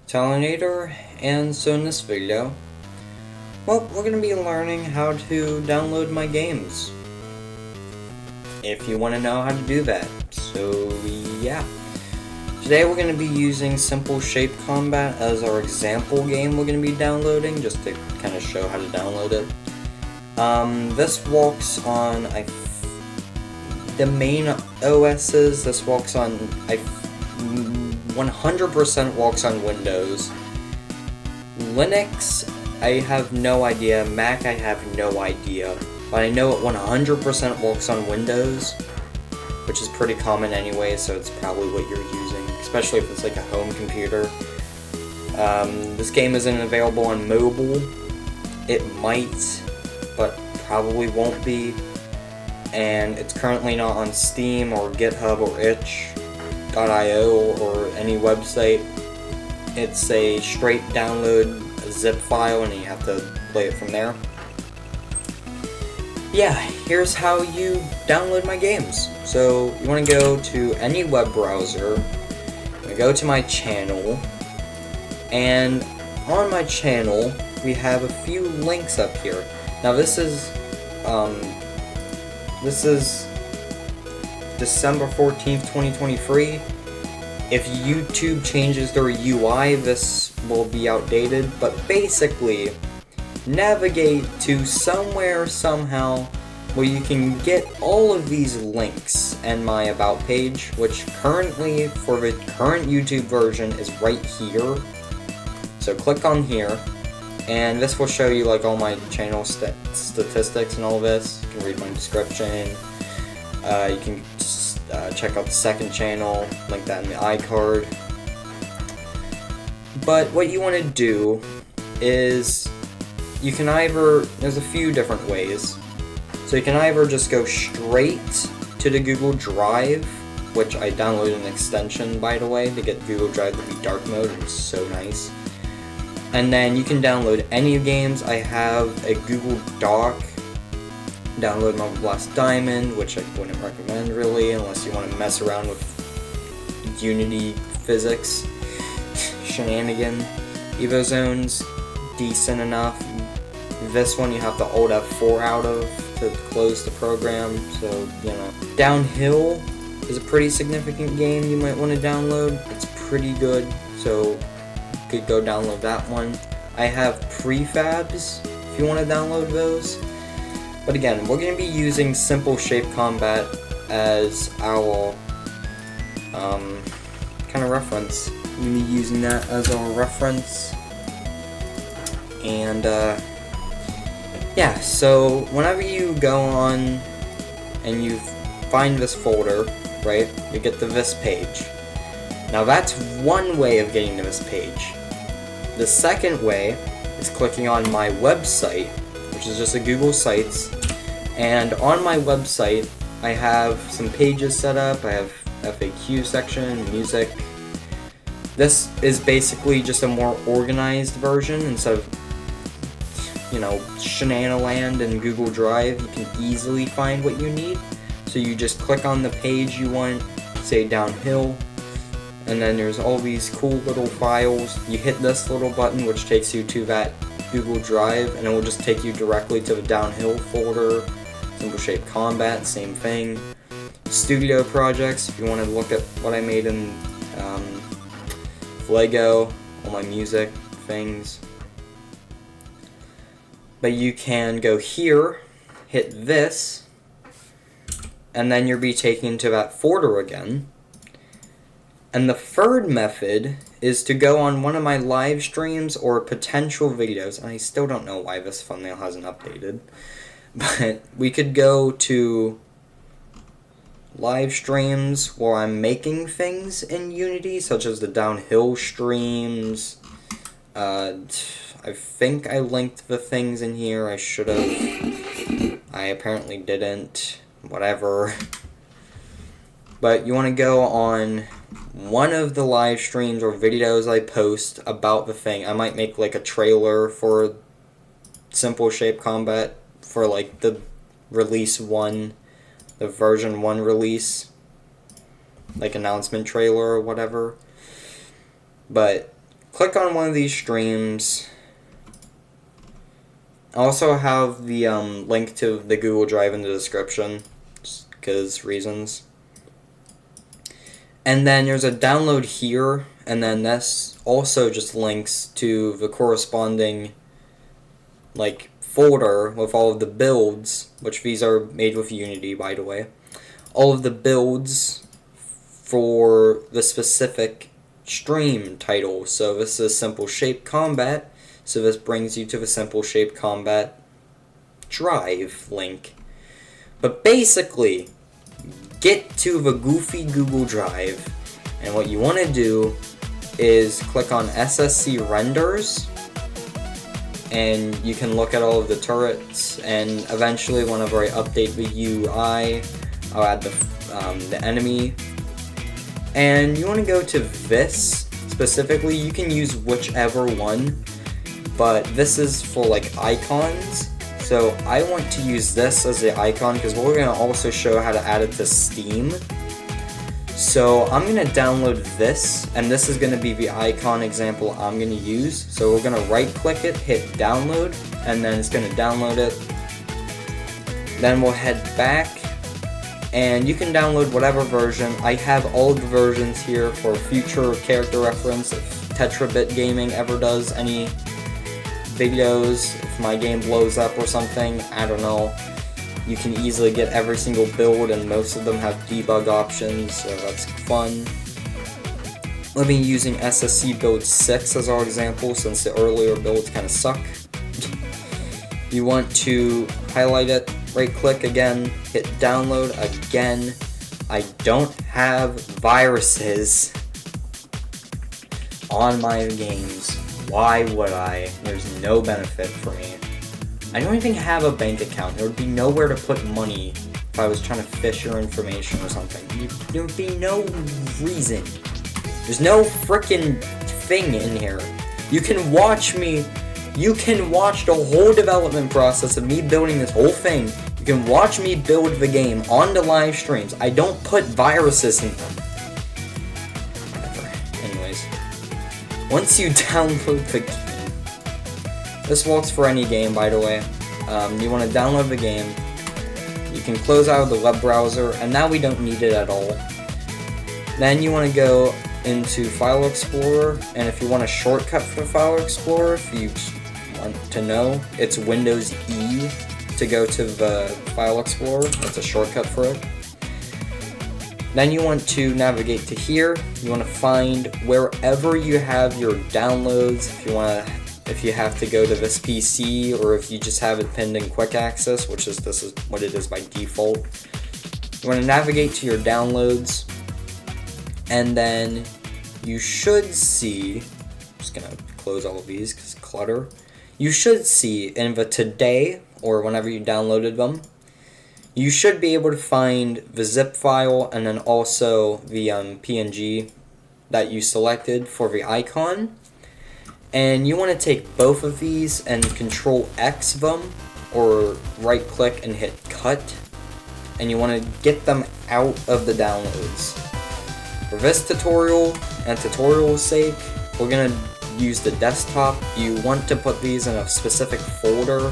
Talinator, and so in this video, well, we're going to be learning how to download my games, if you want to know how to do that. So yeah, today we're going to be using Simple Shape Combat as our example game we're going to be downloading, just to kind of show how to download it. This walks on the main OSs. This walks on 100% walks on Windows. Linux, I have no idea. Mac, I have no idea. But I know it 100% works on Windows, which is pretty common anyway, so it's probably what you're using, especially if it's like a home computer. This game isn't available on mobile. It might, but probably won't be. And it's currently not on Steam or GitHub or itch.io or any website. It's a straight download zip file and you have to play it from there. Yeah, here's how you download my games. So you want to go to any web browser, you go to my channel, and on my channel we have a few links up here. Now this is December 14th, 2023. If YouTube changes their UI, this will be outdated, but basically, navigate to somewhere, somehow, where you can get all of these links and my About page, which currently, for the current YouTube version, is right here. So click on here, and this will show you like all my channel statistics and all this. You can read my description. You can check out the second channel, link that in the iCard. But what you want to do is, you can either, there's a few different ways. So you can either just go straight to the Google Drive, which I downloaded an extension, by the way, to get Google Drive to be dark mode. It's so nice. And then you can download any games. I have a Google Doc. Download Marble Blast Diamond, which I wouldn't recommend really, unless you want to mess around with Unity physics. Shenanigan. Evo Zones, decent enough. This one you have to Alt F4 out of to close the program, so you know. Downhill is a pretty significant game you might want to download. It's pretty good, so you could go download that one. I have prefabs if you want to download those. But again, we're going to be using Simple Shape Combat as our kind of reference. We're going to be using that as our reference. And yeah, so whenever you go on and you find this folder, right, you get to this page. Now that's one way of getting to this page. The second way is clicking on my website, which is just a Google Sites, and on my website I have some pages set up. I have FAQ section, music. This is basically just a more organized version. Instead of, you know, Shenanaland and Google Drive, you can easily find what you need. So you just click on the page you want, say Downhill, and then there's all these cool little files. You hit this little button which takes you to that Google Drive, and it will just take you directly to the Downhill folder. Simple Shape Combat, same thing. Studio projects, if you want to look at what I made in Lego, all my music things. But you can go here, hit this, and then you'll be taken to that folder again. And the third method is to go on one of my live streams or potential videos. And I still don't know why this thumbnail hasn't updated. But we could go to live streams where I'm making things in Unity, such as the Downhill streams. I think I linked the things in here. I should have. I apparently didn't. Whatever. But you want to go on one of the live streams or videos I post about the thing. I might make like a trailer for Simple Shape Combat for like the release 1, the version 1 release, like announcement trailer or whatever. But click on one of these streams. I also have the link to the Google Drive in the description, just because reasons. And then there's a download here, and then this also just links to the corresponding like folder with all of the builds, which these are made with Unity, by the way. All of the builds for the specific stream title. So this is Simple Shape Combat. So this brings you to the Simple Shape Combat Drive link. But basically, get to the goofy Google Drive, and what you want to do is click on SSC Renders, and you can look at all of the turrets, and eventually whenever I update the UI, I'll add the enemy. And you want to go to this specifically. You can use whichever one, but this is for like icons. So I want to use this as the icon because we're going to also show how to add it to Steam. So I'm going to download this, and this is going to be the icon example I'm going to use. So we're going to right click it, hit download, and then it's going to download it. Then we'll head back, and you can download whatever version. I have all of the versions here for future character reference. If Tetrabit Gaming ever does any videos, if my game blows up or something, I don't know, you can easily get every single build, and most of them have debug options, so that's fun. We'll be using SSC build 6 as our example since the earlier builds kind of suck. You want to highlight it, right click again, hit download again. I don't have viruses on my games. Why would I? There's no benefit for me. I don't even have a bank account. There would be nowhere to put money if I was trying to fish your information or something. There would be no reason. There's no frickin' thing in here. You can watch me. You can watch the whole development process of me building this whole thing. You can watch me build the game on the live streams. I don't put viruses in them. Whatever. Anyways. Once you download the game, this works for any game, by the way. You want to download the game. You can close out of the web browser, and now we don't need it at all. Then you want to go into File Explorer, and if you want a shortcut for File Explorer, if you want to know, it's Windows E to go to the File Explorer. That's a shortcut for it. Then you want to navigate to here. You want to find wherever you have your downloads. If you have to go to this PC, or if you just have it pinned in Quick Access, which is this is what it is by default. You want to navigate to your downloads, and then you should see. I'm just gonna close all of these because clutter. You should see in the today, or whenever you downloaded them, you should be able to find the zip file and then also the PNG that you selected for the icon. And you want to take both of these and Control X them, or right click and hit cut. And you want to get them out of the downloads. For this tutorial and tutorial's sake, we're going to use the desktop. You want to put these in a specific folder.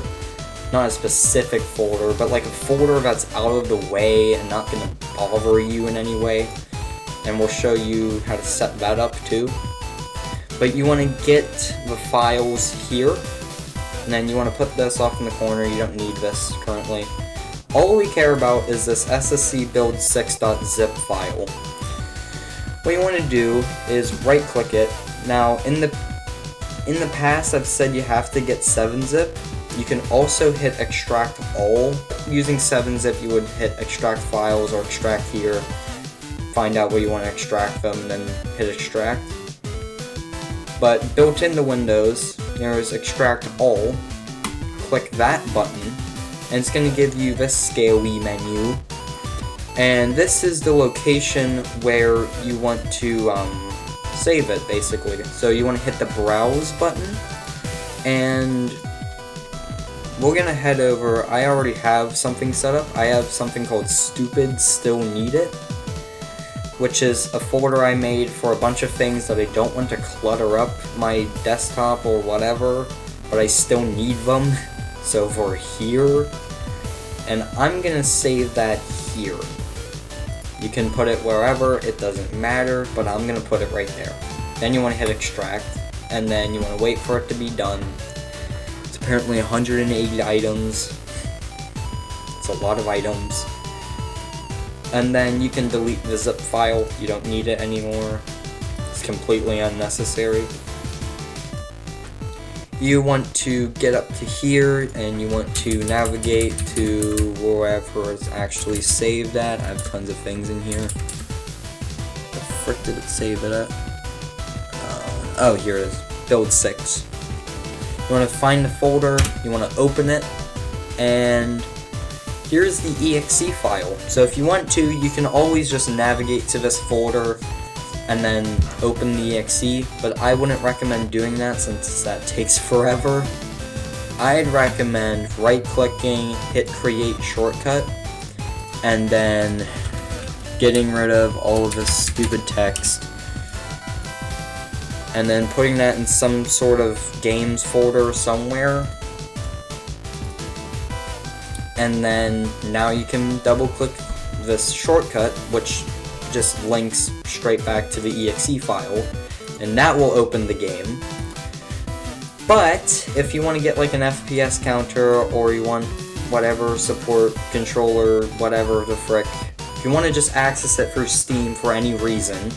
Not a specific folder, but like a folder that's out of the way and not going to bother you in any way. And we'll show you how to set that up too. But you want to get the files here, and then you want to put this off in the corner. You don't need this currently. All we care about is this SSC build 6.zip file. What you want to do is right click it. Now in the past I've said you have to get 7-zip. You can also hit extract all. Using 7-zip you would hit extract files or extract here, find out where you want to extract them, and then hit extract. But built into Windows, there is extract all. Click that button, and it's going to give you this scale-y menu. And this is the location where you want to save it, basically. So you want to hit the browse button, and we're going to head over. I already have something set up. I have something called Stupid Still Need It. which is a folder I made for a bunch of things that I don't want to clutter up my desktop or whatever, but I still need them. So for here, and I'm gonna save that here. You can put it wherever, it doesn't matter, but I'm gonna put it right there. Then you wanna hit extract, and then you wanna wait for it to be done. It's apparently 180 items. It's a lot of items. And then you can delete the zip file. You don't need it anymore. It's completely unnecessary. You want to get up to here and you want to navigate to wherever it's actually saved at. I have tons of things in here. The frick did it save it at? Oh, here it is. Build 6. You want to find the folder, you want to open it, and here's the exe file. So if you want to, you can always just navigate to this folder and then open the exe, but I wouldn't recommend doing that since that takes forever. I'd recommend right-clicking, hit create shortcut, and then getting rid of all of this stupid text, and then putting that in some sort of games folder somewhere. And then now you can double click this shortcut, which just links straight back to the exe file, and that will open the game. But if you want to get like an FPS counter, or you want whatever support controller, whatever the frick, if you want to just access it through Steam for any reason,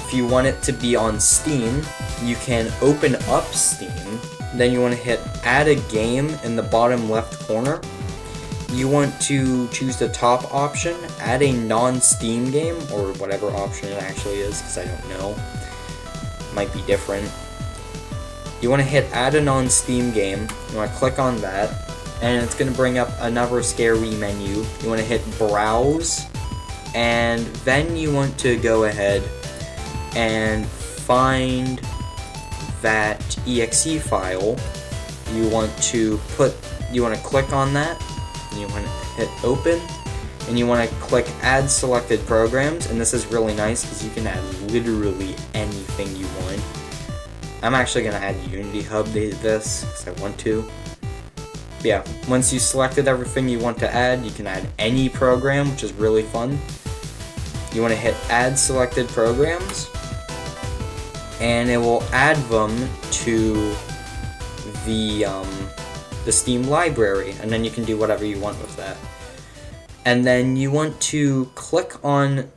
if you want it to be on Steam, you can open up Steam. Then you want to hit add a game in the bottom left corner. You want to choose the top option, add a non-Steam game, or whatever option it actually is, because I don't know. Might be different. You want to hit add a non-Steam game. You want to click on that, and it's going to bring up another scary menu. You want to hit browse, and then you want to go ahead and find that exe file. You want to click on that, and you want to hit open, and you want to click add selected programs, and this is really nice because you can add literally anything you want. I'm actually going to add Unity Hub to this because I want to. But yeah, once you selected everything you want to add, you can add any program, which is really fun. You want to hit add selected programs, and it will add them to the Steam library, and then you can do whatever you want with that. And then you want to click on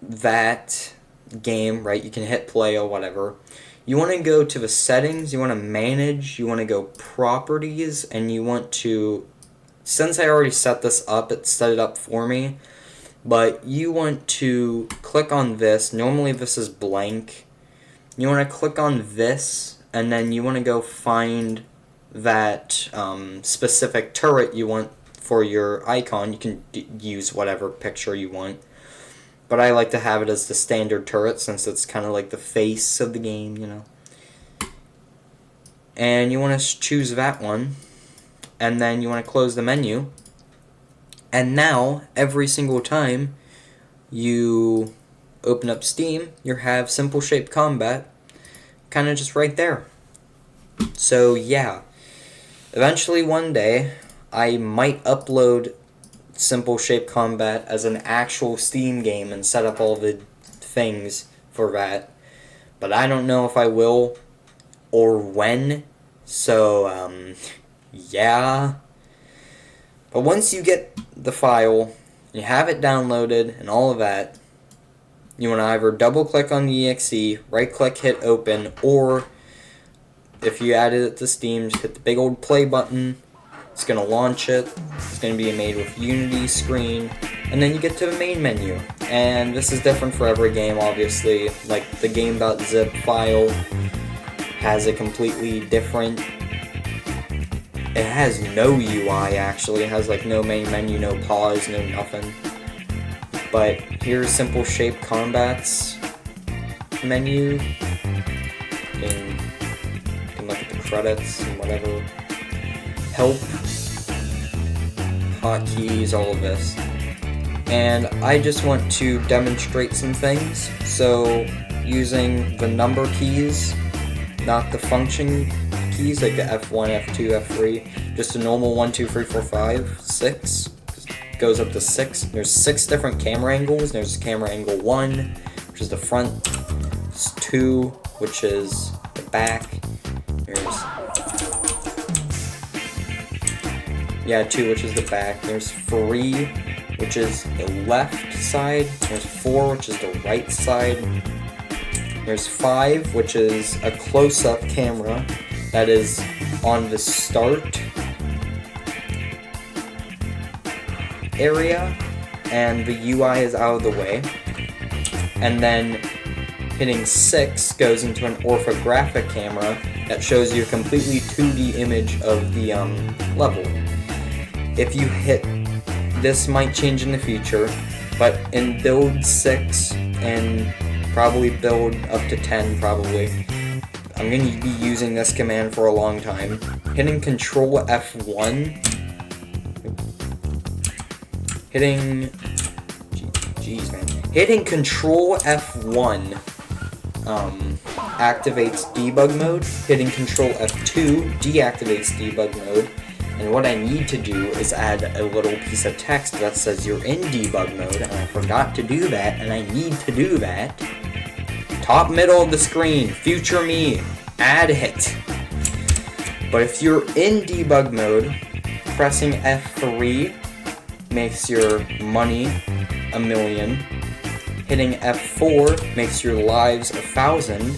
that game, right? You can hit play or whatever. You want to go to the settings, you want to manage, you want to go properties, and you want to, since I already set this up, it set it up for me, but you want to click on this. Normally this is blank. You want to click on this, and then you want to go find that specific turret you want for your icon. You can use whatever picture you want, but I like to have it as the standard turret since it's kind of like the face of the game, you know. And you want to choose that one, and then you want to close the menu, and now every single time you open up Steam, you have Simple Shape Combat kind of just right there. So yeah, eventually one day I might upload Simple Shape Combat as an actual Steam game and set up all the things for that, but I don't know if I will or when. So yeah, but once you get the file, you have it downloaded and all of that, you want to either double click on the exe, right click, hit open, or if you added it to Steam, just hit the big old play button. It's going to launch it. It's going to be made with Unity screen, and then you get to the main menu. And this is different for every game, obviously. Like the game.zip file has a completely different, it has no UI actually. It has like no main menu, no pause, no nothing. But here's Simple Shape Combat's menu. You can look at the credits and whatever. Help, hotkeys, all of this. and I just want to demonstrate some things. So using the number keys, not the function keys like the F1, F2, F3, just a normal 1, 2, 3, 4, 5, 6, goes up to 6. There's 6 different camera angles. There's camera angle 1, which is the front. There's 2, which is the back. There's 2, which is the back. There's 3, which is the left side. There's 4, which is the right side. There's 5, which is a close-up camera that is on the start area, and the UI is out of the way. And then hitting 6 goes into an orthographic camera that shows you a completely 2D image of the level. If you hit, this might change in the future, but in build 6 and probably build up to 10 probably, I'm going to be using this command for a long time. Hitting Control F1, hitting Control F1 activates debug mode. Hitting Control F2 deactivates debug mode. And what I need to do is add a little piece of text that says you're in debug mode, and I forgot to do that, and I need to do that. Top middle of the screen, future me, add it. But if you're in debug mode, pressing F3 makes your money 1,000,000. Hitting F4 makes your lives 1,000.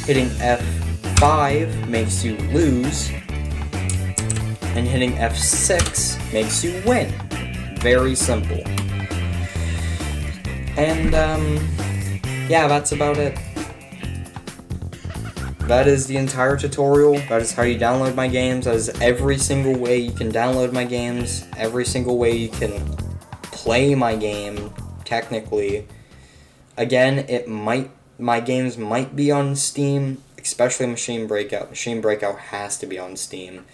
Hitting F5 makes you lose. And hitting F6 makes you win. Very simple. And, yeah, that's about it. That is the entire tutorial. That is how you download my games. That is every single way you can download my games. Every single way you can play my game, technically. Again, my games might be on Steam, especially Machine Breakout. Machine Breakout has to be on Steam.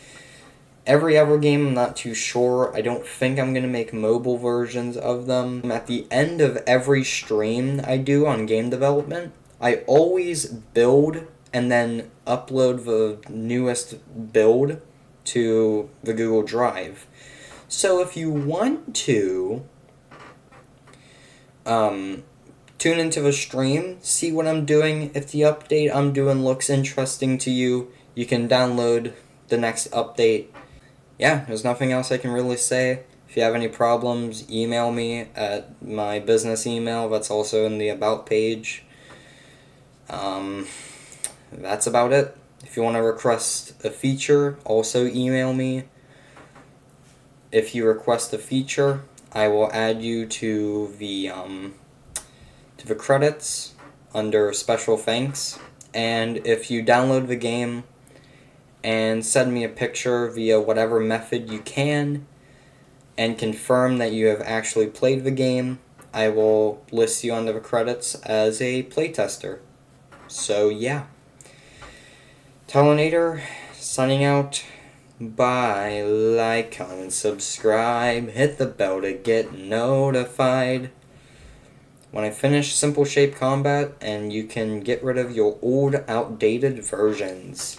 Every other game, I'm not too sure. I don't think I'm going to make mobile versions of them. At the end of every stream I do on game development, I always build and then upload the newest build to the Google Drive. So if you want to tune into the stream, see what I'm doing, if the update I'm doing looks interesting to you, you can download the next update. Yeah, there's nothing else I can really say. If you have any problems, email me at my business email that's also in the About page. That's about it. If you want to request a feature, also email me. If you request a feature, I will add you to the credits under special thanks. And if you download the game and send me a picture via whatever method you can and confirm that you have actually played the game, I will list you under the credits as a playtester. So yeah. Telinator, signing out. Bye. Like, comment, subscribe, hit the bell to get notified when I finish Simple Shape Combat, and you can get rid of your old, outdated versions.